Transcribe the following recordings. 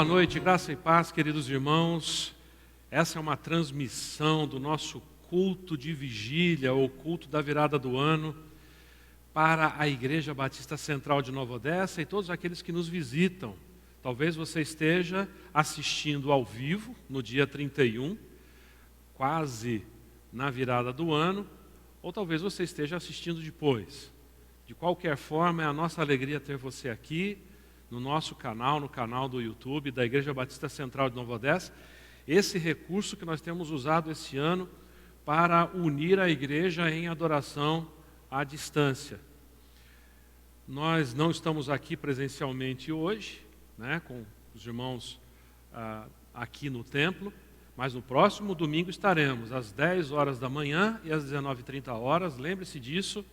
Boa noite, graça e paz, queridos irmãos. Essa é uma transmissão do nosso culto de vigília, ou culto da virada do ano, para a Igreja Batista Central de Nova Odessa e todos aqueles que nos visitam. Talvez você esteja assistindo ao vivo, no dia 31, quase na virada do ano, ou talvez você esteja assistindo depois. De qualquer forma, é a nossa alegria ter você aqui, no nosso canal, no canal do YouTube da Igreja Batista Central de Nova Odessa, esse recurso que nós temos usado esse ano para unir a igreja em adoração à distância. Nós não estamos aqui presencialmente hoje, com os irmãos aqui no templo, mas no próximo domingo estaremos às 10 horas da manhã e às 19h30, lembre-se disso,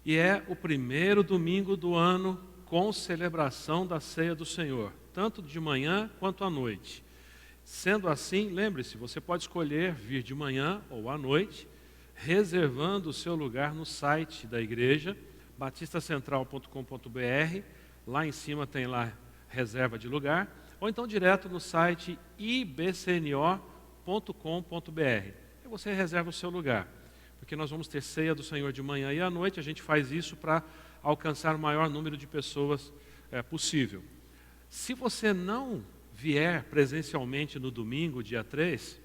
e é o primeiro domingo do ano com celebração da ceia do Senhor, tanto de manhã quanto à noite. Sendo assim, lembre-se, você pode escolher vir de manhã ou à noite, reservando o seu lugar no site da igreja, batistacentral.com.br, lá em cima tem lá reserva de lugar, ou então direto no site ibcno.com.br. E você reserva o seu lugar, porque nós vamos ter ceia do Senhor de manhã e à noite, a gente faz isso para alcançar o maior número de pessoas possível. Se você não vier presencialmente no domingo, dia 3,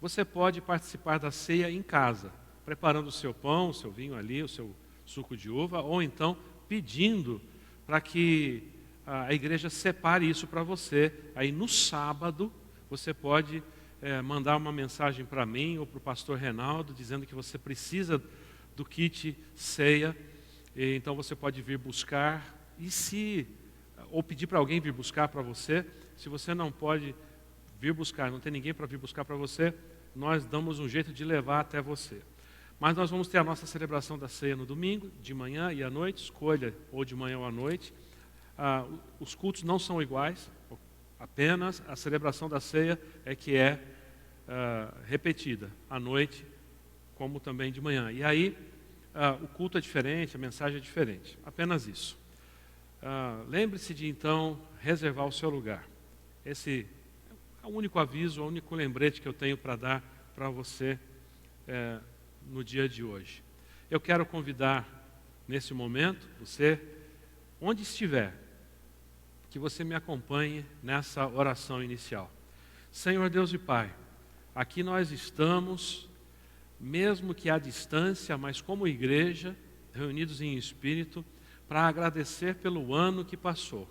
você pode participar da ceia em casa, preparando o seu pão, o seu vinho ali, o seu suco de uva, ou então pedindo para que a igreja separe isso para você. Aí no sábado, você pode mandar uma mensagem para mim ou para o pastor Reinaldo, dizendo que você precisa do kit ceia. Então você pode vir buscar, ou pedir para alguém vir buscar para você. Se você não pode vir buscar, não tem ninguém para vir buscar para você, nós damos um jeito de levar até você. Mas nós vamos ter a nossa celebração da ceia no domingo, de manhã e à noite, escolha ou de manhã ou à noite. Os cultos não são iguais, apenas a celebração da ceia é que é repetida, à noite, como também de manhã. E aí, o culto é diferente, a mensagem é diferente, apenas isso. Lembre-se de então reservar o seu lugar. Esse é o único aviso, o único lembrete que eu tenho para dar para você no dia de hoje. Eu quero convidar nesse momento, você, onde estiver, que você me acompanhe nessa oração inicial. Senhor Deus e Pai, aqui nós estamos, mesmo que à distância, mas como igreja, reunidos em espírito, para agradecer pelo ano que passou.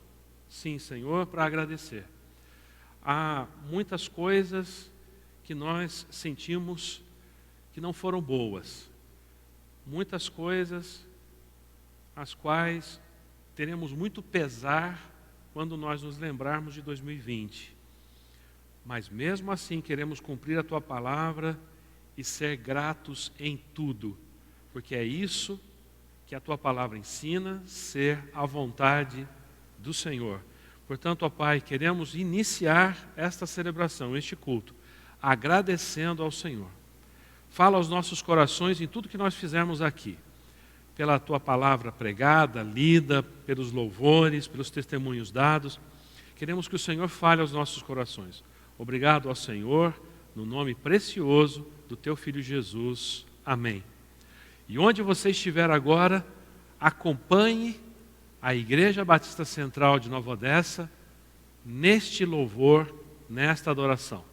Sim, Senhor, para agradecer. Há muitas coisas que nós sentimos que não foram boas. Muitas coisas as quais teremos muito pesar quando nós nos lembrarmos de 2020. Mas mesmo assim queremos cumprir a Tua palavra e ser gratos em tudo, porque é isso que a Tua palavra ensina, ser a vontade do Senhor. Portanto, ó Pai, queremos iniciar esta celebração, este culto, agradecendo ao Senhor. Fala aos nossos corações em tudo que nós fizermos aqui, pela Tua palavra pregada, lida, pelos louvores, pelos testemunhos dados. Queremos que o Senhor fale aos nossos corações. Obrigado ao Senhor, no nome precioso do Teu Filho Jesus. Amém. E onde você estiver agora, acompanhe a Igreja Batista Central de Nova Odessa neste louvor, nesta adoração.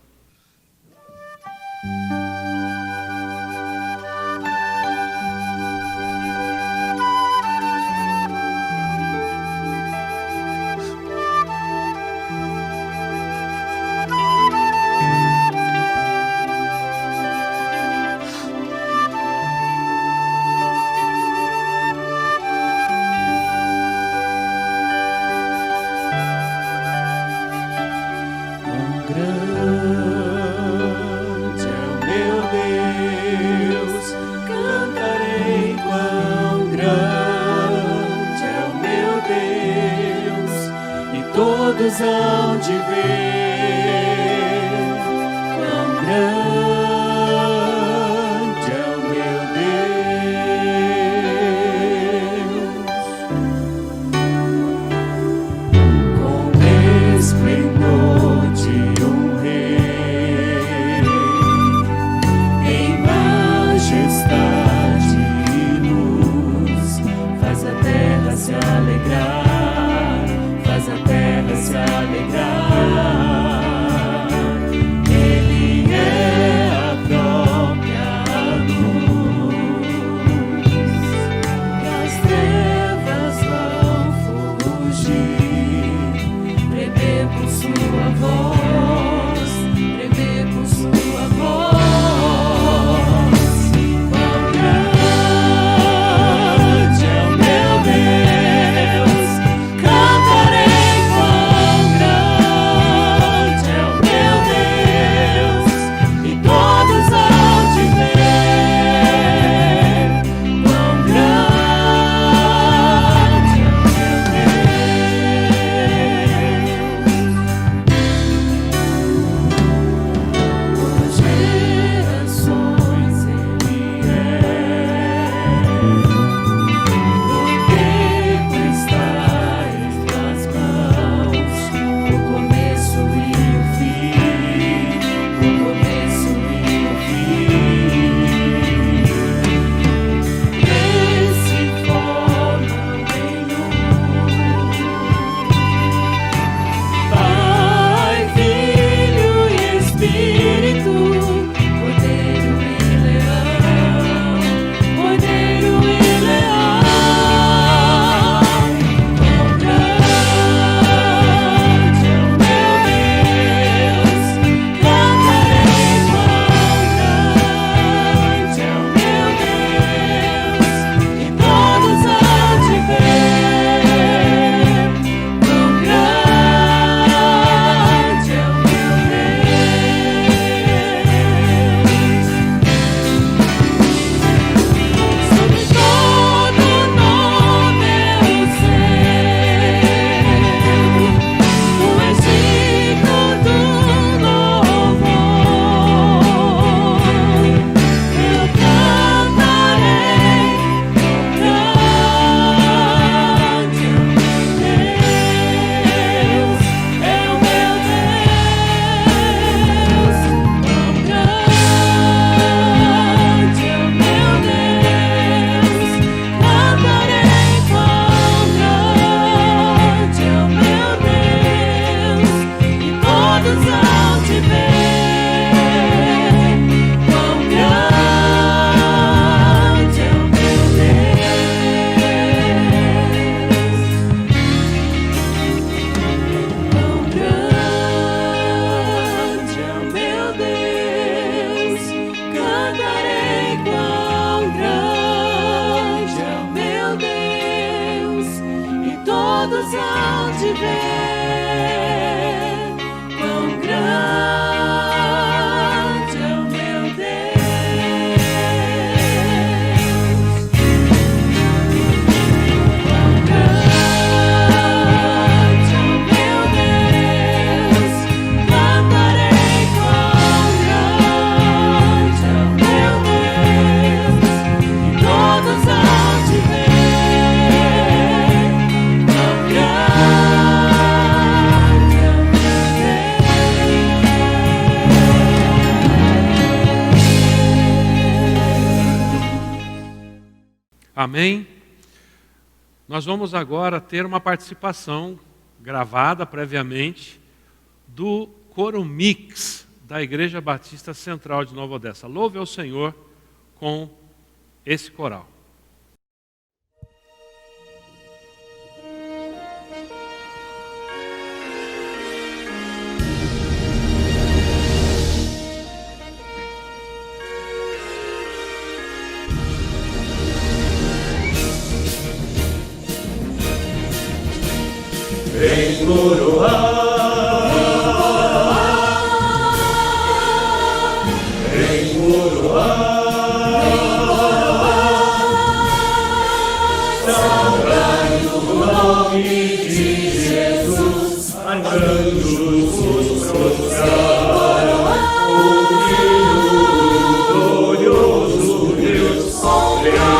Todos hão de ver quão grande é o meu Deus, com esplendor. de ver quão grande é o meu Deus. Quão grande é o meu Deus. Cantarei quão grande é o meu Deus. E todos hão de ver quão grande é o meu Deus. Amém? Nós vamos agora ter uma participação gravada previamente do coro mix da Igreja Batista Central de Nova Odessa. Louve ao Senhor com esse coral. Vem coroar, vem coroar, saudai o nome de Jesus, anjos os prostraram, o Filho glorioso Deus, vem coroar.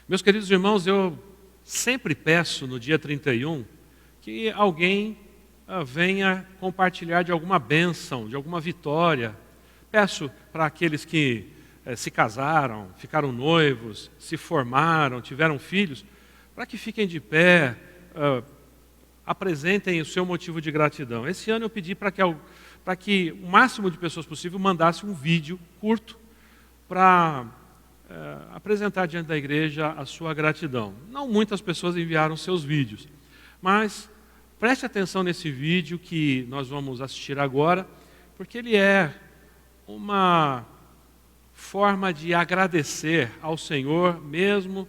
Meus queridos irmãos, eu sempre peço no dia 31 que alguém venha compartilhar de alguma bênção, de alguma vitória. Peço para aqueles que se casaram, ficaram noivos, se formaram, tiveram filhos, para que fiquem de pé, apresentem o seu motivo de gratidão. Esse ano eu pedi para que o máximo de pessoas possível mandasse um vídeo curto para apresentar diante da igreja a sua gratidão. Não muitas pessoas enviaram seus vídeos, mas preste atenção nesse vídeo que nós vamos assistir agora, porque ele é uma forma de agradecer ao Senhor, mesmo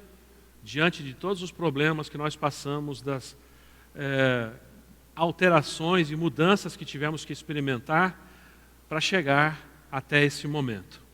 diante de todos os problemas que nós passamos, das alterações e mudanças que tivemos que experimentar para chegar até esse momento.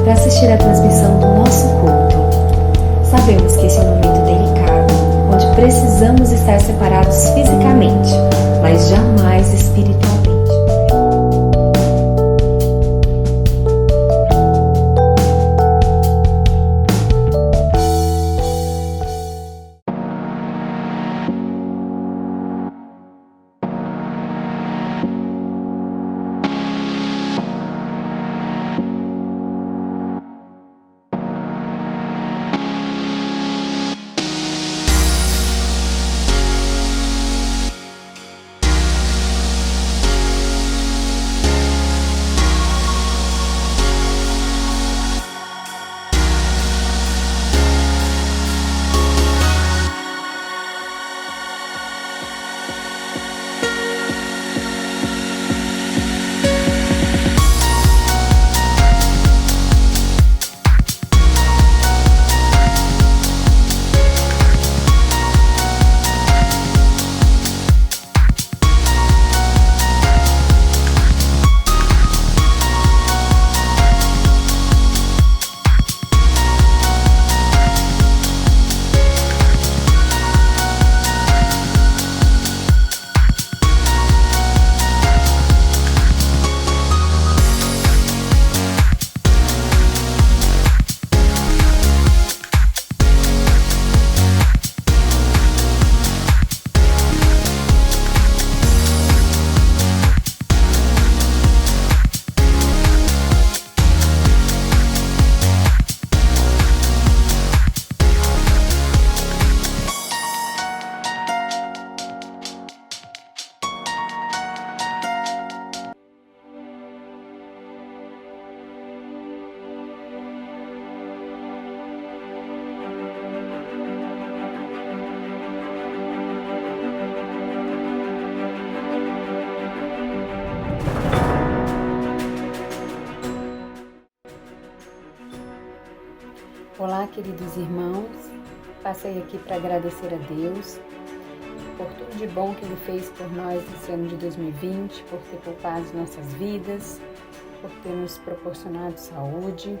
para assistir à transmissão do nosso culto. Sabemos que esse é um momento delicado, onde precisamos estar separados fisicamente, mas jamais espiritualmente. Olá, queridos irmãos, passei aqui para agradecer a Deus por tudo de bom que Ele fez por nós nesse ano de 2020, por ter poupado nossas vidas, por ter nos proporcionado saúde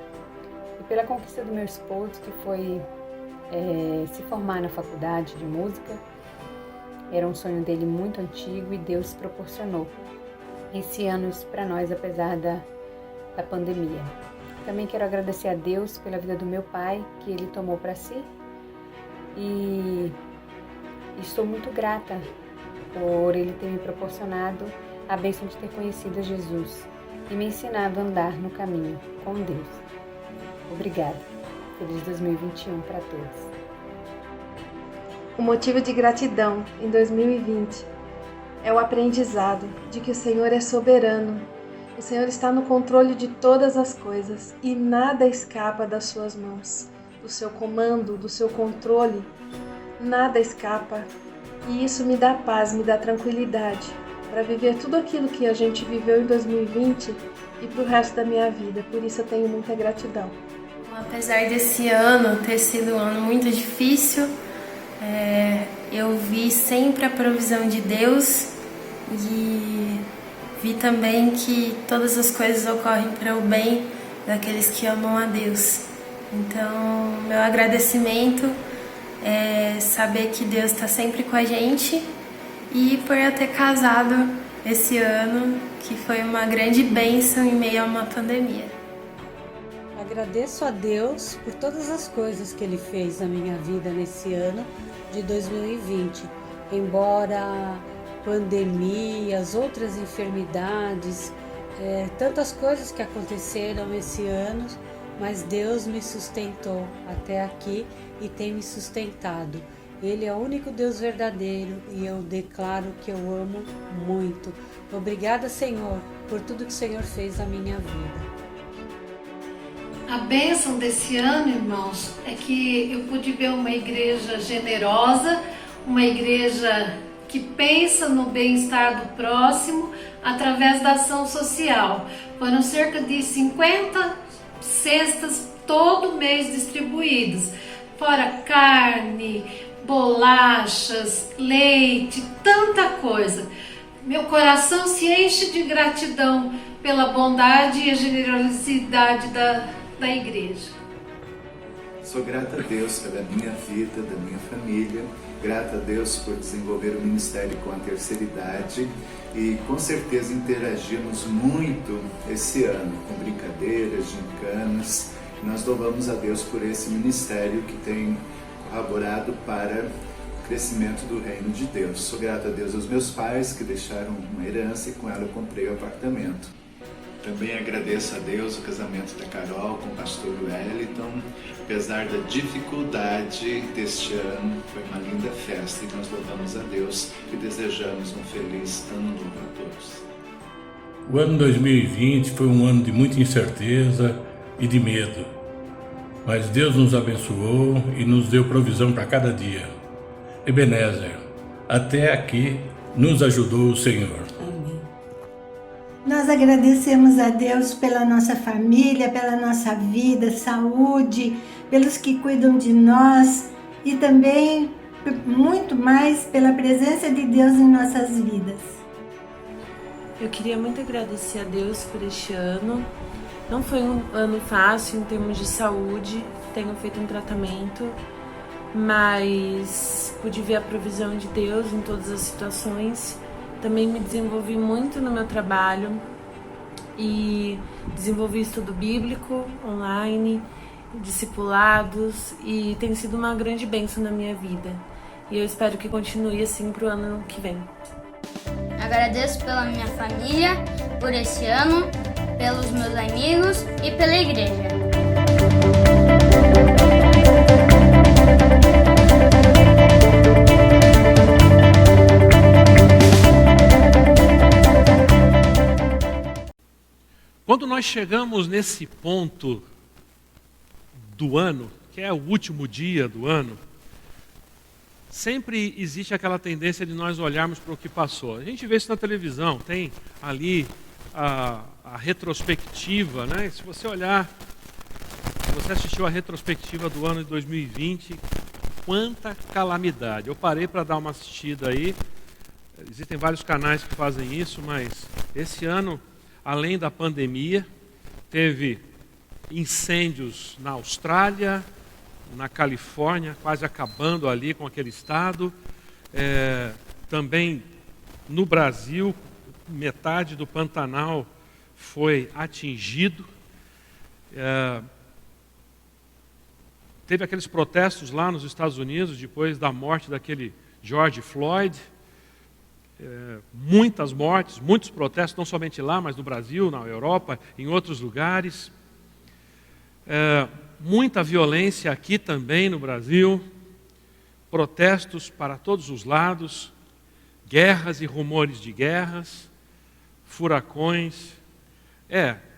e pela conquista do meu esposo, que foi se formar na faculdade de música. Era um sonho dele muito antigo e Deus proporcionou esse ano isso para nós, apesar da pandemia. Também quero agradecer a Deus pela vida do meu pai, que ele tomou para si. E estou muito grata por ele ter me proporcionado a bênção de ter conhecido Jesus e me ensinado a andar no caminho com Deus. Obrigada. Feliz 2021 para todos. O motivo de gratidão em 2020 é o aprendizado de que o Senhor é soberano. O Senhor está no controle de todas as coisas e nada escapa das suas mãos, do seu comando, do seu controle. Nada escapa e isso me dá paz, me dá tranquilidade para viver tudo aquilo que a gente viveu em 2020 e para o resto da minha vida. Por isso eu tenho muita gratidão. Apesar desse ano ter sido um ano muito difícil, eu vi sempre a provisão de Deus e vi também que todas as coisas ocorrem para o bem daqueles que amam a Deus. Então, meu agradecimento é saber que Deus está sempre com a gente e por eu ter casado esse ano, que foi uma grande bênção em meio a uma pandemia. Agradeço a Deus por todas as coisas que Ele fez na minha vida nesse ano de 2020. Embora a pandemia, as outras enfermidades, tantas coisas que aconteceram esse ano, mas Deus me sustentou até aqui e tem me sustentado. Ele é o único Deus verdadeiro e eu declaro que eu amo muito. Obrigada, Senhor, por tudo que o Senhor fez na minha vida. A bênção desse ano, irmãos, é que eu pude ver uma igreja generosa, uma igreja que pensa no bem-estar do próximo através da ação social. Foram cerca de 50 cestas todo mês distribuídas, fora carne, bolachas, leite, tanta coisa. Meu coração se enche de gratidão pela bondade e a generosidade da igreja. Sou grata a Deus pela minha vida, da minha família, grata a Deus por desenvolver o ministério com a terceira idade e com certeza interagimos muito esse ano, com brincadeiras, gincanas. Nós louvamos a Deus por esse ministério que tem colaborado para o crescimento do reino de Deus. Sou grata a Deus aos meus pais que deixaram uma herança e com ela eu comprei o apartamento. Também agradeço a Deus o casamento da Carol com o pastor Wellington. Apesar da dificuldade deste ano, foi uma linda festa e nós louvamos a Deus e desejamos um feliz ano novo a todos. O ano 2020 foi um ano de muita incerteza e de medo, mas Deus nos abençoou e nos deu provisão para cada dia. Ebenezer, até aqui nos ajudou o Senhor. Nós agradecemos a Deus pela nossa família, pela nossa vida, saúde, pelos que cuidam de nós e também muito mais pela presença de Deus em nossas vidas. Eu queria muito agradecer a Deus por este ano. Não foi um ano fácil em termos de saúde, tenho feito um tratamento, mas pude ver a provisão de Deus em todas as situações. Também me desenvolvi muito no meu trabalho e desenvolvi estudo bíblico online, discipulados e tem sido uma grande bênção na minha vida. E eu espero que continue assim para o ano que vem. Agradeço pela minha família, por esse ano, pelos meus amigos e pela igreja. Quando nós chegamos nesse ponto do ano, que é o último dia do ano, sempre existe aquela tendência de nós olharmos para o que passou. A gente vê isso na televisão, tem ali a retrospectiva, né? Se você olhar, se você assistiu a retrospectiva do ano de 2020, quanta calamidade. Eu parei para dar uma assistida aí, existem vários canais que fazem isso, mas esse ano, além da pandemia, teve incêndios na Austrália, na Califórnia, quase acabando ali com aquele estado. Também no Brasil, metade do Pantanal foi atingido. Teve aqueles protestos lá nos Estados Unidos, depois da morte daquele George Floyd. Muitas mortes, muitos protestos, não somente lá, mas no Brasil, na Europa, em outros lugares. Muita violência aqui também no Brasil. Protestos para todos os lados. Guerras e rumores de guerras. Furacões.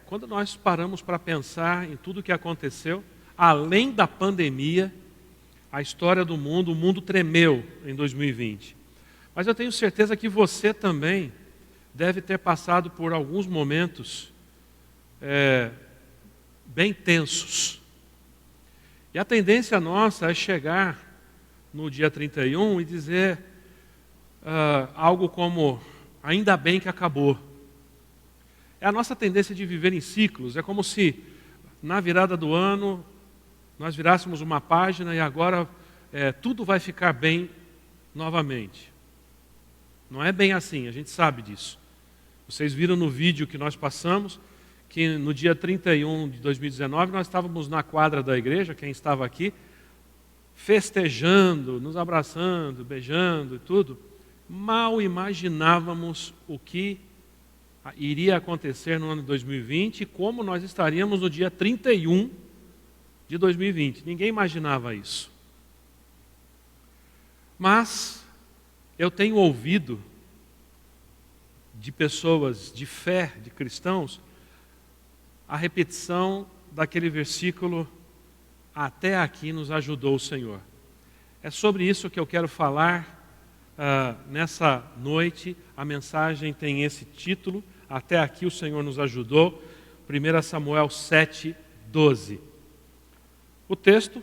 Quando nós paramos para pensar em tudo o que aconteceu, além da pandemia, a história do mundo, o mundo tremeu em 2020. Mas eu tenho certeza que você também deve ter passado por alguns momentos bem tensos. E a tendência nossa é chegar no dia 31 e dizer algo como, ainda bem que acabou. É a nossa tendência de viver em ciclos. É como se, na virada do ano, nós virássemos uma página e agora tudo vai ficar bem novamente. Não é bem assim, a gente sabe disso. Vocês viram no vídeo que nós passamos, que no dia 31 de 2019, nós estávamos na quadra da igreja, quem estava aqui, festejando, nos abraçando, beijando e tudo. Mal imaginávamos o que iria acontecer no ano de 2020 e como nós estaríamos no dia 31 de 2020. Ninguém imaginava isso. Mas eu tenho ouvido de pessoas de fé, de cristãos, a repetição daquele versículo, até aqui nos ajudou o Senhor. É sobre isso que eu quero falar nessa noite. A mensagem tem esse título, até aqui o Senhor nos ajudou, 1 Samuel 7:12. O texto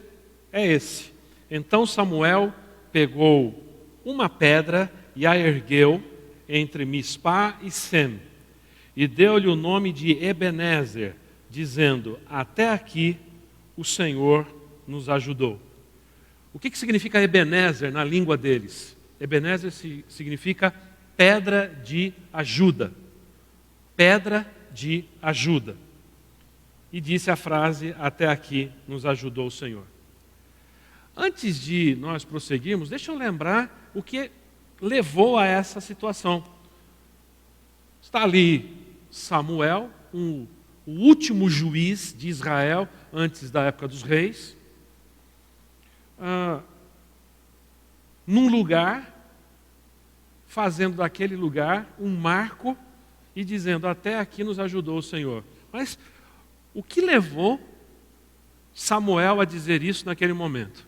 é esse. Então Samuel pegou uma pedra e a ergueu entre Mispá e Sem, e deu-lhe o nome de Ebenezer, dizendo, até aqui o Senhor nos ajudou. O que significa Ebenezer na língua deles? Ebenezer significa pedra de ajuda. Pedra de ajuda. E disse a frase, até aqui nos ajudou o Senhor. Antes de nós prosseguirmos, deixa eu lembrar o que levou a essa situação. Está ali Samuel, o último juiz de Israel, antes da época dos reis, num lugar, fazendo daquele lugar um marco e dizendo, até aqui nos ajudou o Senhor. Mas o que levou Samuel a dizer isso naquele momento?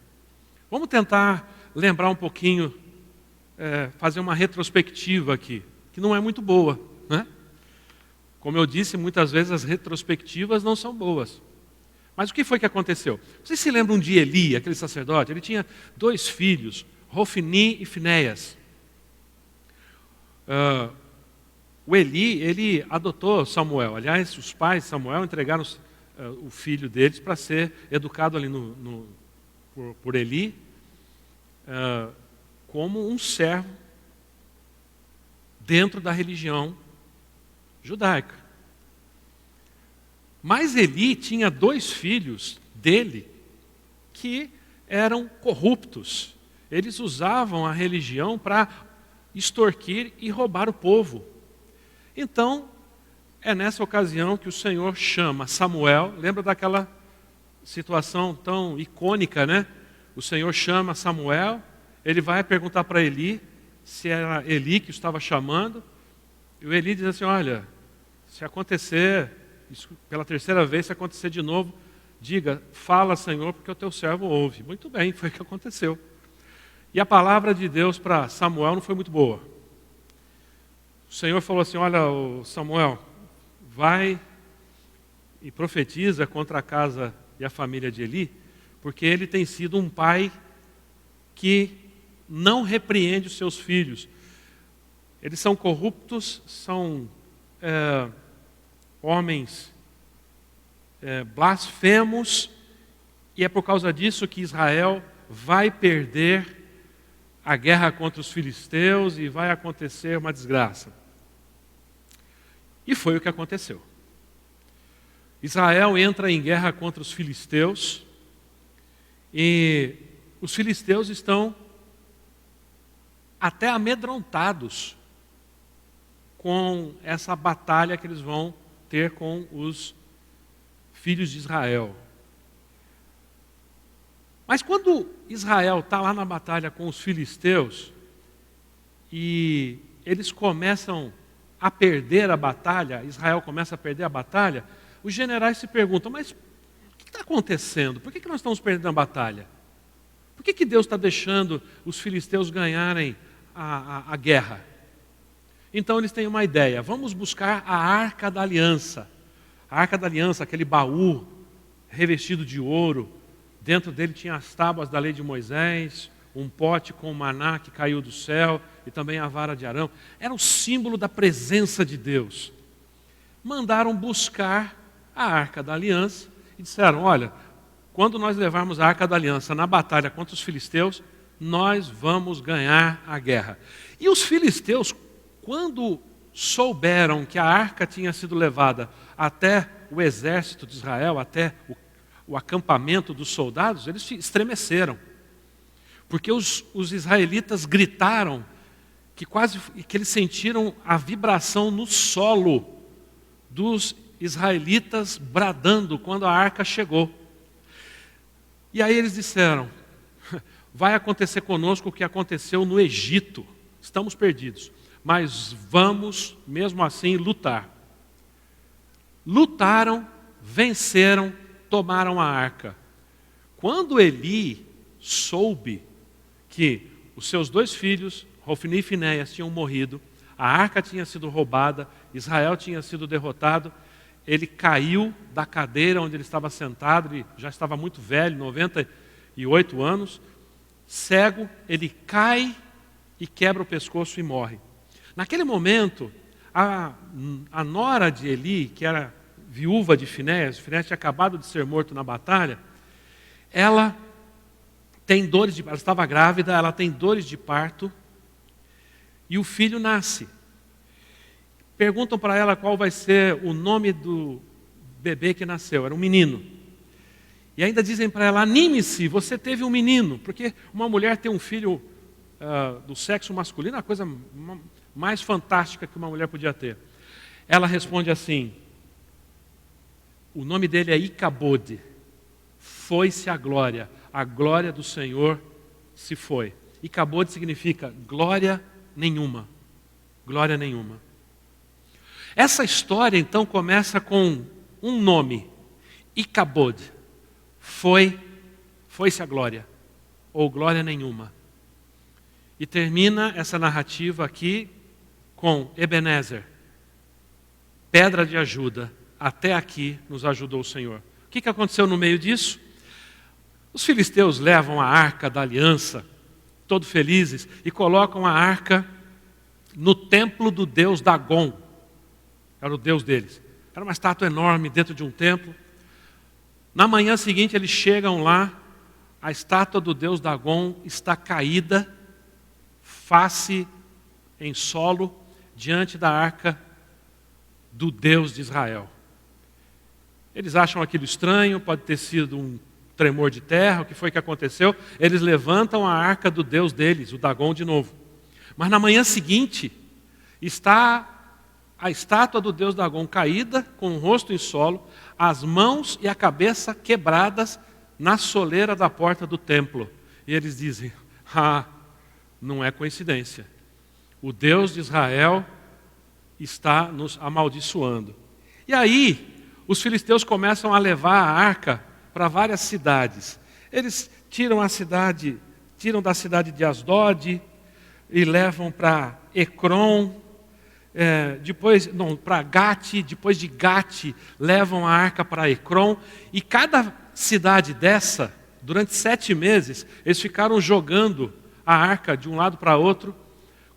Vamos tentar lembrar um pouquinho, fazer uma retrospectiva aqui, que não é muito boa, né? Como eu disse, muitas vezes as retrospectivas não são boas. Mas o que foi que aconteceu? Vocês se lembram de Eli, aquele sacerdote? Ele tinha 2 filhos, Hofni e Finéias. O Eli, ele adotou Samuel. Aliás, os pais de Samuel entregaram o filho deles para ser educado ali por Eli como um servo dentro da religião judaica. Mas Eli tinha 2 filhos dele que eram corruptos. Eles usavam a religião para extorquir e roubar o povo. Então, é nessa ocasião que o Senhor chama Samuel. Lembra daquela situação tão icônica, né? O Senhor chama Samuel, ele vai perguntar para Eli se era Eli que o estava chamando. E o Eli diz assim, olha, se acontecer, isso pela 3ª vez, se acontecer de novo, diga, fala Senhor, porque o teu servo ouve. Muito bem, foi o que aconteceu. E a palavra de Deus para Samuel não foi muito boa. O Senhor falou assim, olha, Samuel, vai e profetiza contra a casa e a família de Eli, porque ele tem sido um pai que não repreende os seus filhos. Eles são corruptos, são homens blasfemos E é por causa disso que Israel vai perder a guerra contra os filisteus e vai acontecer uma desgraça. E foi o que aconteceu. Israel entra em guerra contra os filisteus e os filisteus estão até amedrontados com essa batalha que eles vão ter com os filhos de Israel. Mas quando Israel está lá na batalha com os filisteus e eles começam a perder a batalha, Israel começa a perder a batalha, os generais se perguntam, mas o que está acontecendo? Por que nós estamos perdendo a batalha? Por que Deus está deixando os filisteus ganharem a guerra? Então eles têm uma ideia, vamos buscar a Arca da Aliança. A Arca da Aliança, aquele baú revestido de ouro, dentro dele tinha as tábuas da lei de Moisés, um pote com maná que caiu do céu e também a vara de Arão. Era um símbolo da presença de Deus. Mandaram buscar a Arca da Aliança e disseram, olha, quando nós levarmos a Arca da Aliança na batalha contra os filisteus, nós vamos ganhar a guerra. E os filisteus, quando souberam que a arca tinha sido levada até o exército de Israel, até o acampamento dos soldados, eles estremeceram. Porque os israelitas gritaram que eles sentiram a vibração no solo dos israelitas bradando quando a arca chegou. E aí eles disseram, vai acontecer conosco o que aconteceu no Egito, estamos perdidos, mas vamos mesmo assim lutar. Lutaram, venceram, tomaram a arca. Quando Eli soube que os seus 2 filhos, Hofni e Finéias, tinham morrido, a arca tinha sido roubada, Israel tinha sido derrotado, ele caiu da cadeira onde ele estava sentado, ele já estava muito velho, 98 anos, cego, ele cai e quebra o pescoço e morre. Naquele momento, a nora de Eli, que era viúva de Finéias tinha acabado de ser morto na batalha, ela tem dores de parto, ela estava grávida, ela tem dores de parto, e o filho nasce. Perguntam para ela qual vai ser o nome do bebê que nasceu, era um menino. E ainda dizem para ela, anime-se, você teve um menino, porque uma mulher ter um filho do sexo masculino é a coisa mais fantástica que uma mulher podia ter. Ela responde assim, o nome dele é Icabode, foi-se a glória do Senhor se foi. Icabode significa glória nenhuma, glória nenhuma. Essa história então começa com um nome, Icabode, foi-se a glória, ou glória nenhuma. E termina essa narrativa aqui com Ebenezer, pedra de ajuda, até aqui nos ajudou o Senhor. O que aconteceu no meio disso? Os filisteus levam a arca da aliança, todos felizes, e colocam a arca no templo do deus Dagon. Era o deus deles. Era uma estátua enorme dentro de um templo. Na manhã seguinte eles chegam lá, a estátua do deus Dagon está caída, face em solo, diante da arca do Deus de Israel. Eles acham aquilo estranho, pode ter sido um tremor de terra, o que foi que aconteceu? Eles levantam a arca do Deus deles, o Dagon de novo. Mas na manhã seguinte, está a estátua do Deus Dagon caída, com o rosto em solo, as mãos e a cabeça quebradas na soleira da porta do templo. E eles dizem, não é coincidência. O Deus de Israel está nos amaldiçoando. E aí, os filisteus começam a levar a arca para várias cidades. Eles tiram da cidade de Asdod e levam para Ecrom, para Gate, depois de Gate levam a arca para Ecrom, e cada cidade dessa, durante 7 meses, eles ficaram jogando a arca de um lado para outro,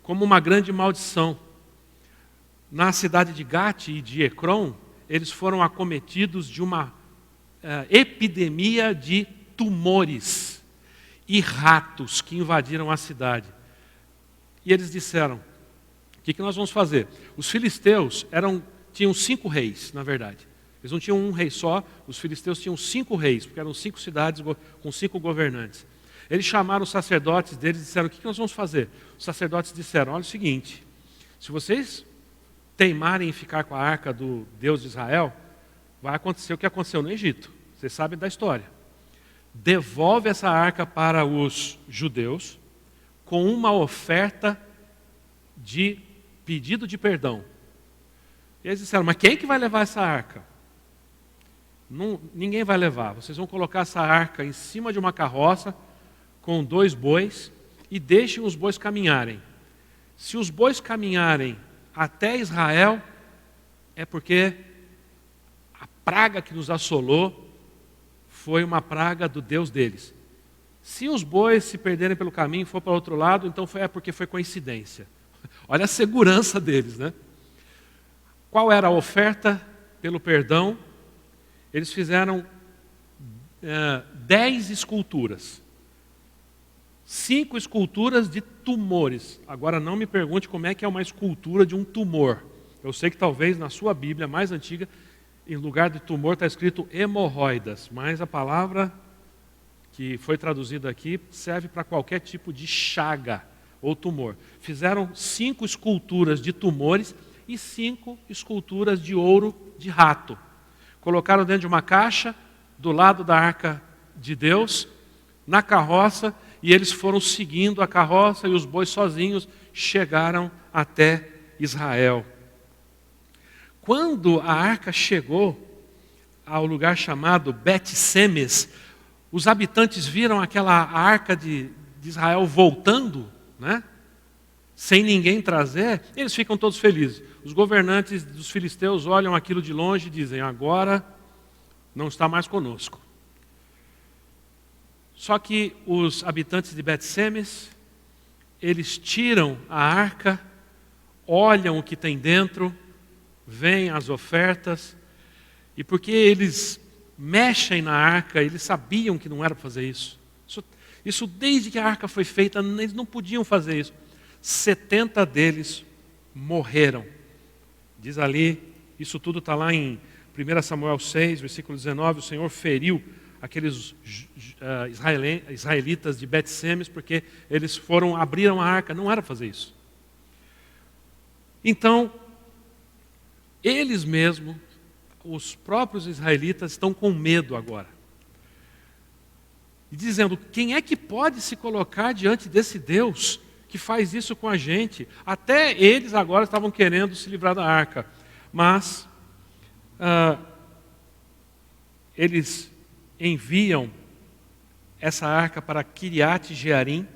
como uma grande maldição. Na cidade de Gate e de Ecrom, eles foram acometidos de uma epidemia de tumores e ratos que invadiram a cidade. E eles disseram, o que nós vamos fazer? Os filisteus tinham 5 reis, na verdade. Eles não tinham um rei só, os filisteus tinham 5 reis, porque eram 5 cidades com 5 governantes. Eles chamaram os sacerdotes deles e disseram, o que nós vamos fazer? Os sacerdotes disseram, olha o seguinte, se vocês teimarem em ficar com a arca do Deus de Israel, vai acontecer o que aconteceu no Egito. Vocês sabem da história. Devolve essa arca para os judeus com uma oferta de pedido de perdão. E eles disseram, mas quem que vai levar essa arca? Ninguém vai levar. Vocês vão colocar essa arca em cima de uma carroça com 2 bois e deixem os bois caminharem. Se os bois caminharem até Israel, é porque a praga que nos assolou foi uma praga do Deus deles. Se os bois se perderem pelo caminho e for para o outro lado, então é porque foi coincidência. Olha a segurança deles, né? Qual era a oferta pelo perdão? Eles fizeram 10 esculturas. 5 esculturas de tumores. Agora não me pergunte como é que é uma escultura de um tumor. Eu sei que talvez na sua Bíblia mais antiga, em lugar de tumor está escrito hemorroidas, mas a palavra que foi traduzida aqui serve para qualquer tipo de chaga ou tumor. Fizeram 5 esculturas de tumores e 5 esculturas de ouro de rato. Colocaram dentro de uma caixa, do lado da arca de Deus, na carroça, e eles foram seguindo a carroça e os bois sozinhos chegaram até Israel. Quando a arca chegou ao lugar chamado Bet-Semes, os habitantes viram aquela arca de Israel voltando, né? Sem ninguém trazer, eles ficam todos felizes. Os governantes dos filisteus olham aquilo de longe e dizem, agora não está mais conosco. Só que os habitantes de Bet-Semes, eles tiram a arca, olham o que tem dentro, veem as ofertas, e porque eles mexem na arca, eles sabiam que não era para fazer isso. Isso desde que a arca foi feita, eles não podiam fazer isso. 70 deles morreram. Diz ali, isso tudo está lá em 1 Samuel 6, versículo 19, o Senhor feriu aqueles israelitas de Bet-Semes, porque eles abriram a arca, não era para fazer isso. Então, eles mesmos, os próprios israelitas, estão com medo agora. E dizendo, quem é que pode se colocar diante desse Deus que faz isso com a gente? Até eles agora estavam querendo se livrar da arca. Mas eles enviam essa arca para Kiriat Jearim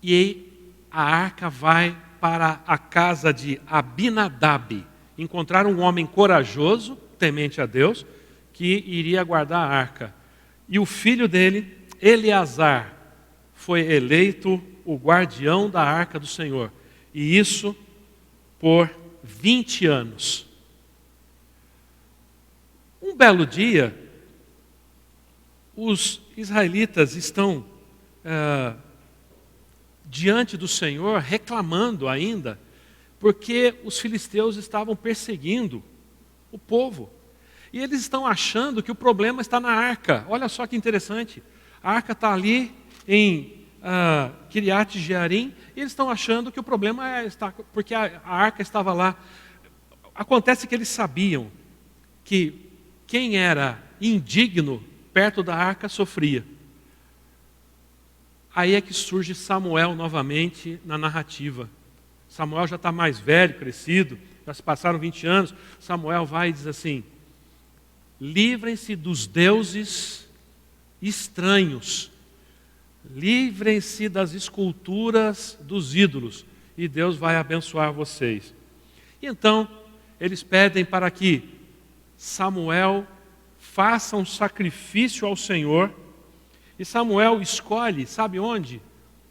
e a arca vai para a casa de Abinadab. Encontraram um homem corajoso, temente a Deus, que iria guardar a arca. E o filho dele, Eleazar, foi eleito o guardião da arca do Senhor. E isso por 20 anos. Um belo dia, os israelitas estão diante do Senhor, reclamando ainda, porque os filisteus estavam perseguindo o povo. E eles estão achando que o problema está na arca. Olha só que interessante. A arca está ali em Kiriat Jearim, e eles estão achando que o problema está porque a arca estava lá. Acontece que eles sabiam que quem era indigno perto da arca sofria. Aí é que surge Samuel novamente na narrativa. Samuel já está mais velho, crescido, já se passaram 20 anos. Samuel vai e diz assim, livrem-se dos deuses estranhos, livrem-se das esculturas dos ídolos, e Deus vai abençoar vocês. E então, eles pedem para que Samuel faça um sacrifício ao Senhor, e Samuel escolhe, sabe onde?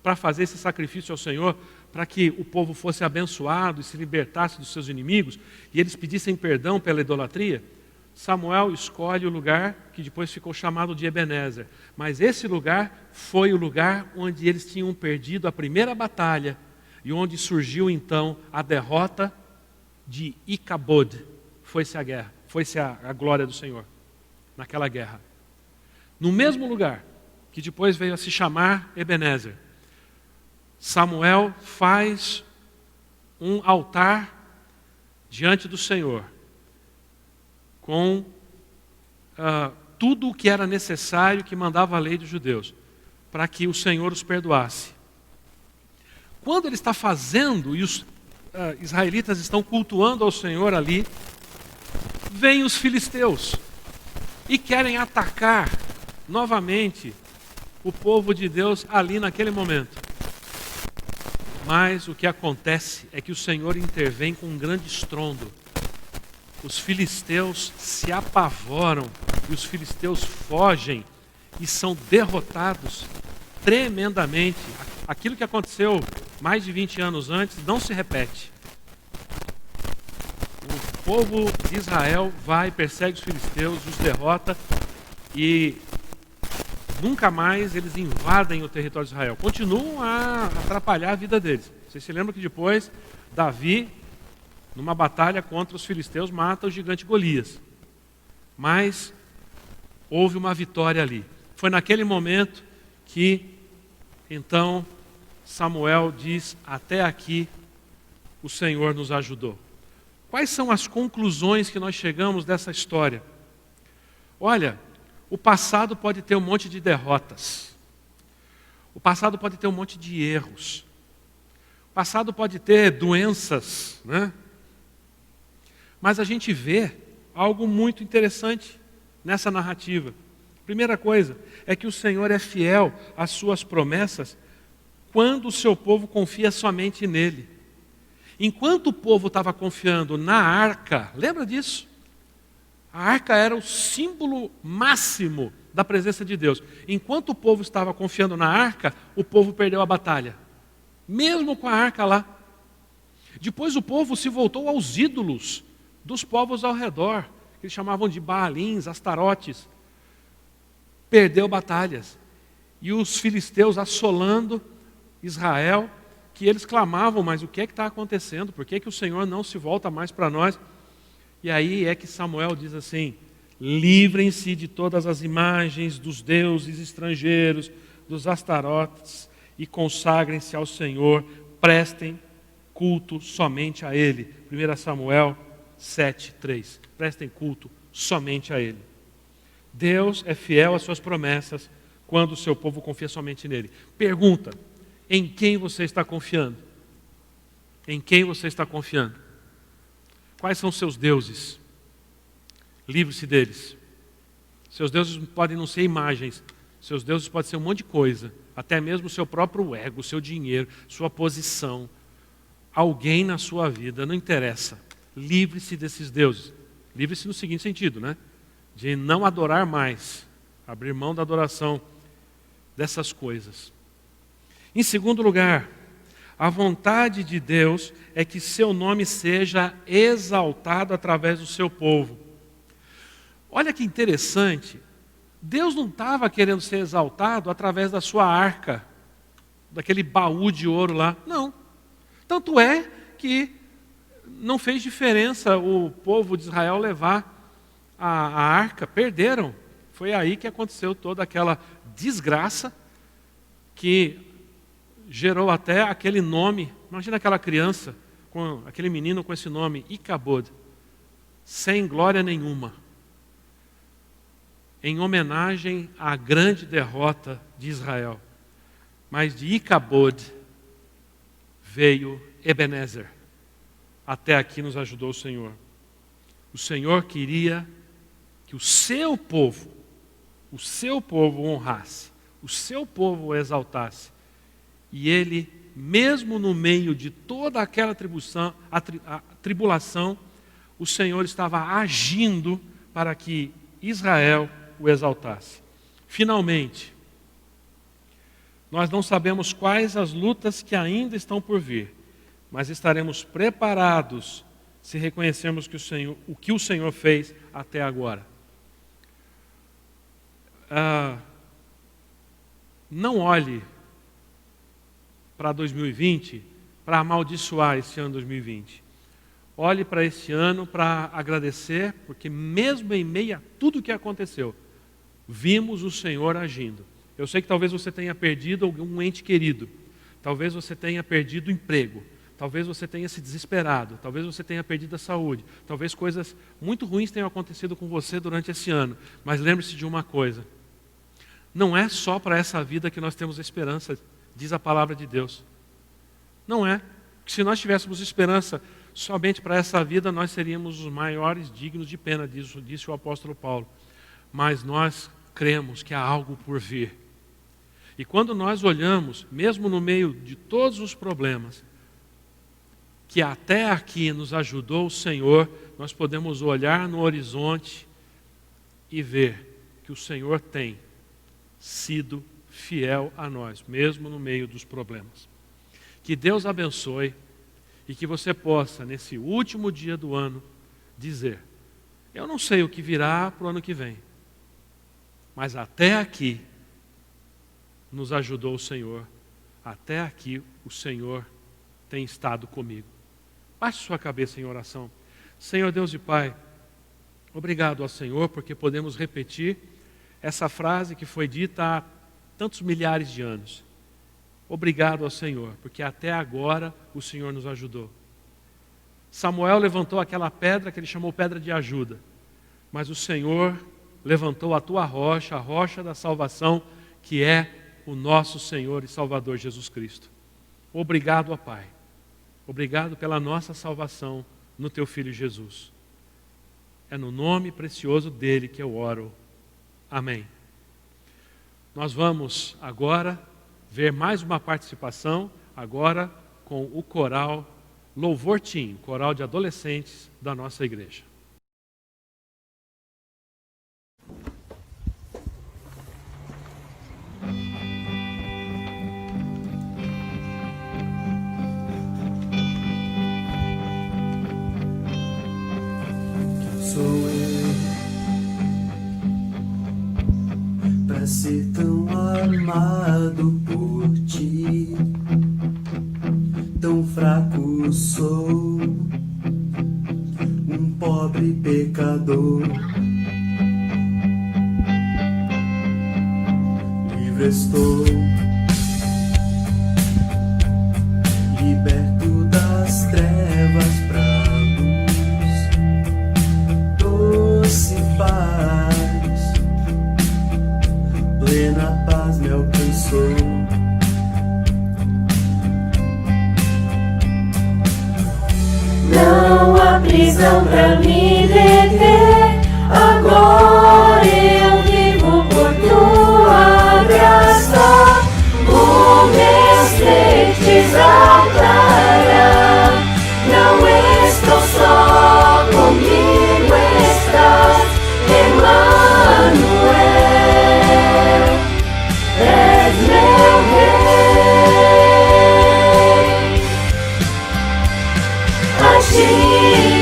Para fazer esse sacrifício ao Senhor, para que o povo fosse abençoado e se libertasse dos seus inimigos, e eles pedissem perdão pela idolatria. Samuel escolhe o lugar que depois ficou chamado de Ebenezer. Mas esse lugar foi o lugar onde eles tinham perdido a primeira batalha e onde surgiu então a derrota de Icabod. Foi-se a guerra, foi-se a glória do Senhor naquela guerra. No mesmo lugar que depois veio a se chamar Ebenezer, Samuel faz um altar diante do Senhor com tudo o que era necessário, que mandava a lei dos judeus, para que o Senhor os perdoasse. Quando ele está fazendo e os israelitas estão cultuando ao Senhor ali, vêm os filisteus e querem atacar novamente o povo de Deus ali naquele momento. Mas o que acontece é que o Senhor intervém com um grande estrondo. Os filisteus se apavoram e os filisteus fogem e são derrotados tremendamente. Aquilo que aconteceu mais de 20 anos antes não se repete. O povo de Israel vai, persegue os filisteus, os derrota e nunca mais eles invadem o território de Israel. Continuam a atrapalhar a vida deles. Vocês se lembram que depois Davi, numa batalha contra os filisteus, mata o gigante Golias. Mas houve uma vitória ali. Foi naquele momento que, então, Samuel diz: até aqui o Senhor nos ajudou. Quais são as conclusões que nós chegamos dessa história? Olha, o passado pode ter um monte de derrotas. O passado pode ter um monte de erros. O passado pode ter doenças, né? Mas a gente vê algo muito interessante nessa narrativa. Primeira coisa é que o Senhor é fiel às suas promessas quando o seu povo confia somente nele. Enquanto o povo estava confiando na arca, lembra disso? A arca era o símbolo máximo da presença de Deus. Enquanto o povo estava confiando na arca, o povo perdeu a batalha. Mesmo com a arca lá. Depois o povo se voltou aos ídolos dos povos ao redor, que eles chamavam de Baalins, Astarotes. Perdeu batalhas. E os filisteus assolando Israel, que eles clamavam: mas o que é que está acontecendo? Por que o Senhor não se volta mais para nós? E aí é que Samuel diz assim: livrem-se de todas as imagens dos deuses estrangeiros, dos Astarotes, e consagrem-se ao Senhor, prestem culto somente a Ele. 1 Samuel 7:3. Prestem culto somente a Ele. Deus é fiel às suas promessas quando o seu povo confia somente nele. Pergunta: em quem você está confiando? Em quem você está confiando? Quais são os seus deuses? Livre-se deles. Seus deuses podem não ser imagens. Seus deuses podem ser um monte de coisa. Até mesmo o seu próprio ego, o seu dinheiro, sua posição. Alguém na sua vida, não interessa. Livre-se desses deuses. Livre-se no seguinte sentido, né? De não adorar mais. Abrir mão da adoração dessas coisas. Em segundo lugar, a vontade de Deus é que seu nome seja exaltado através do seu povo. Olha que interessante, Deus não estava querendo ser exaltado através da sua arca, daquele baú de ouro lá, não. Tanto é que não fez diferença o povo de Israel levar a arca, perderam. Foi aí que aconteceu toda aquela desgraça que gerou até aquele nome. Imagina aquela criança, aquele menino com esse nome, Icabod, sem glória nenhuma, em homenagem à grande derrota de Israel. Mas de Icabod veio Ebenezer. Até aqui nos ajudou o Senhor. O Senhor queria que o seu povo honrasse, o seu povo o exaltasse. E ele, mesmo no meio de toda aquela tribulação, o Senhor estava agindo para que Israel o exaltasse. Finalmente, nós não sabemos quais as lutas que ainda estão por vir, mas estaremos preparados se reconhecermos o que o Senhor fez até agora. Não olhe para 2020 para amaldiçoar esse ano 2020. Olhe para esse ano para agradecer, porque mesmo em meio a tudo o que aconteceu, vimos o Senhor agindo. Eu sei que talvez você tenha perdido algum ente querido, talvez você tenha perdido o emprego, talvez você tenha se desesperado, talvez você tenha perdido a saúde, talvez coisas muito ruins tenham acontecido com você durante esse ano. Mas lembre-se de uma coisa: não é só para essa vida que nós temos esperança, diz a palavra de Deus. Não é. Porque se nós tivéssemos esperança somente para essa vida, nós seríamos os maiores dignos de pena, disse o apóstolo Paulo. Mas nós cremos que há algo por vir. E quando nós olhamos, mesmo no meio de todos os problemas, que até aqui nos ajudou o Senhor, nós podemos olhar no horizonte e ver que o Senhor tem sido fiel a nós, mesmo no meio dos problemas. Que Deus abençoe e que você possa, nesse último dia do ano, dizer: eu não sei o que virá para o ano que vem, mas até aqui nos ajudou o Senhor, até aqui o Senhor tem estado comigo. Baixe sua cabeça em oração. Senhor Deus e Pai, obrigado ao Senhor porque podemos repetir essa frase que foi dita há tantos milhares de anos. Obrigado ao Senhor, porque até agora o Senhor nos ajudou. Samuel levantou aquela pedra que ele chamou pedra de ajuda, mas o Senhor levantou a tua rocha, a rocha da salvação, que é o nosso Senhor e Salvador Jesus Cristo. Obrigado, ó Pai. Obrigado pela nossa salvação no teu Filho Jesus. É no nome precioso dele que eu oro. Amém. Nós vamos agora ver mais uma participação, agora com o coral Louvor Team, coral de adolescentes da nossa igreja. Sou eu pra ser tão amado por ti, tão fraco sou, um pobre pecador. Livre estou, liberto das trevas pra doce paz, plena paz me alcançou. Não há prisão pra me deter, agora eu vivo por tua graça. O meu ser te exaltará, não estou só, comigo estás, Emmanuel, és meu rei. A ti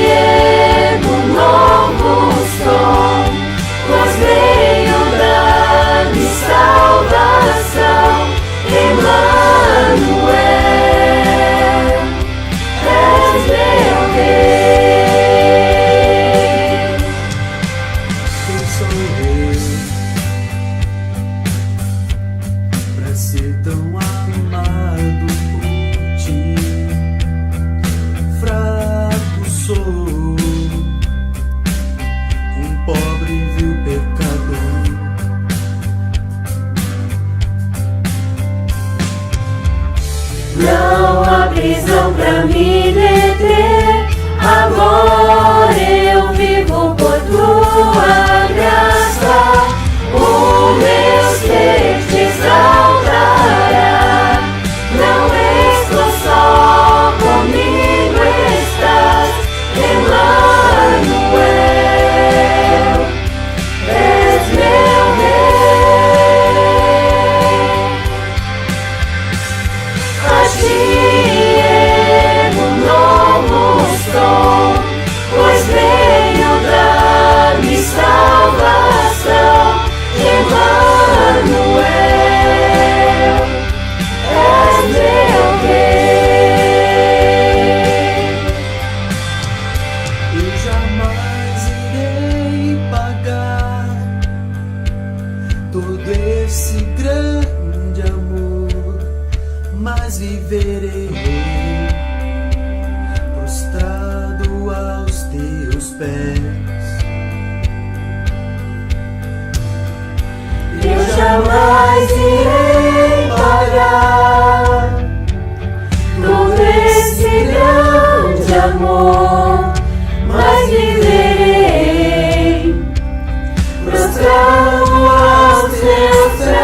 ergo um novo som, pois veio dar-me salvação, Emmanuel, és meu rei. Quem sou eu pra ser tão amado por ti? Fraco sou, um pobre vil pecador. Não há prisão pra me deter, agora eu vivo por tua graça. O meu ser te exaltará, não estou só, comigo estás, Emmanuel, és meu rei. A ti ergo um novo mas viverei prostrado aos teus pés. Eu jamais irei pagar por esse grande amor, mas viverei prostrado aos teus pés.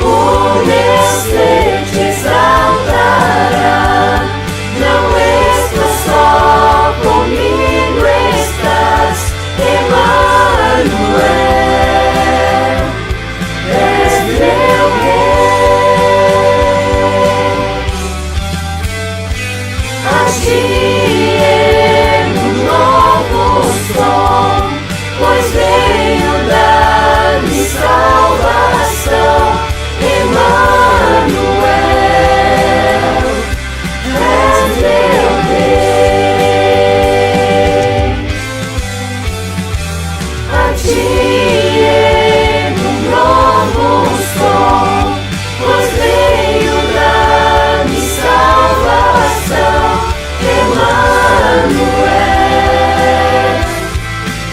O meu ser te exaltará, não estou só, comigo estás, Emanuel, és meu rei. A ti um novo som, pois venho dar-me salvação, Emanuel, és meu rei. A ti um novo som, pois venho dar-me salvação, Emanuel,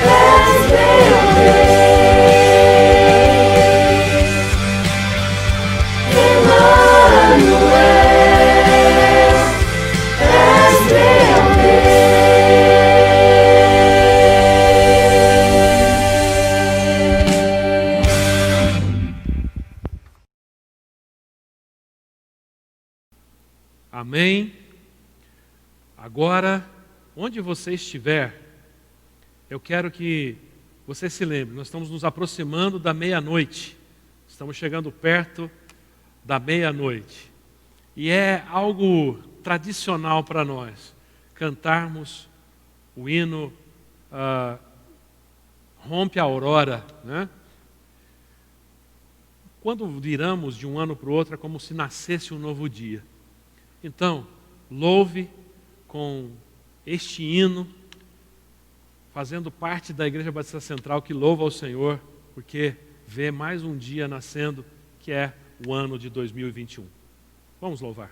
és meu rei. Emanuel, és meu Amém? Agora, onde você estiver, eu quero que você se lembre, nós estamos nos aproximando da meia-noite. Estamos chegando perto da meia-noite. E é algo tradicional para nós cantarmos o hino Rompe a Aurora, né? Quando viramos de um ano para o outro, é como se nascesse um novo dia. Então, louve com este hino, fazendo parte da Igreja Batista Central que louva ao Senhor, porque vê mais um dia nascendo, que é o ano de 2021. Vamos louvar.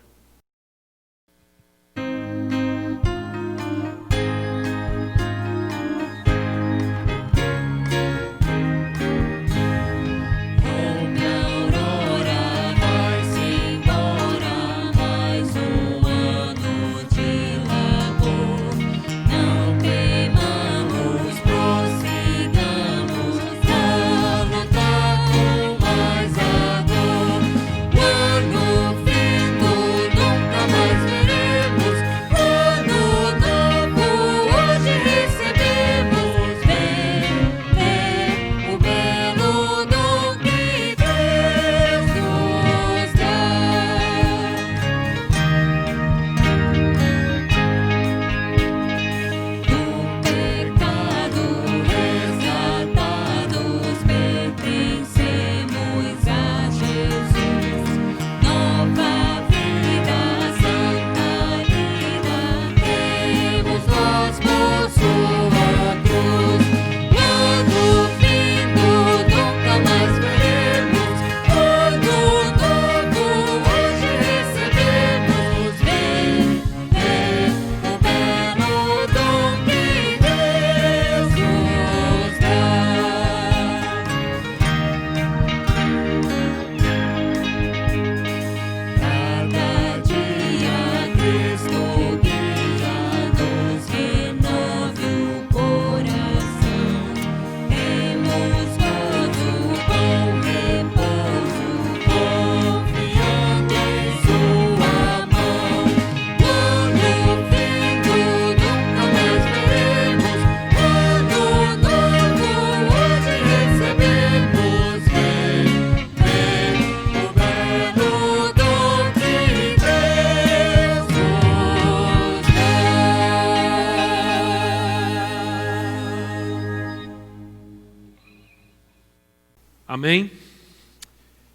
Amém?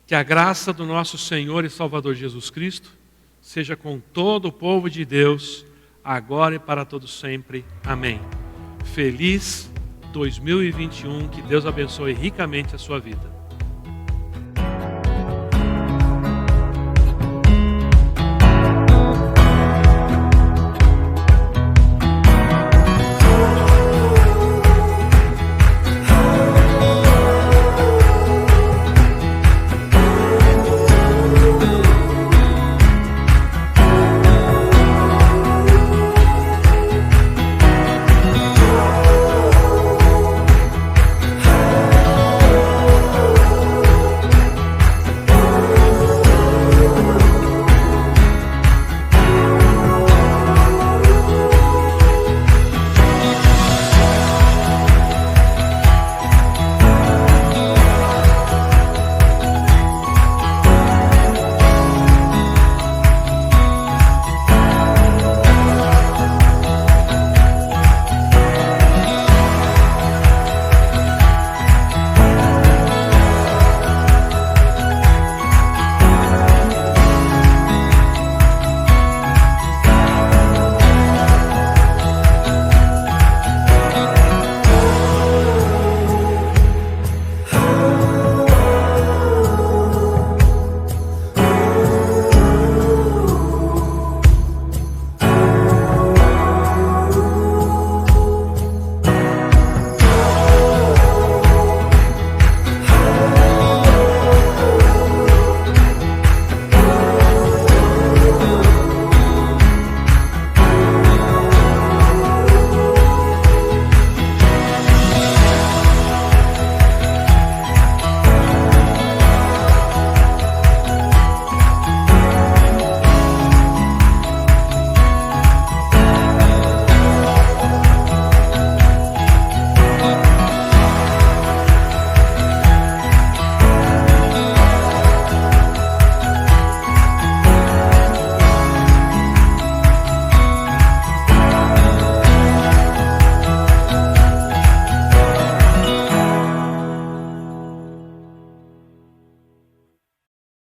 Que a graça do nosso Senhor e Salvador Jesus Cristo seja com todo o povo de Deus, agora e para todo sempre. Amém. Feliz 2021, que Deus abençoe ricamente a sua vida.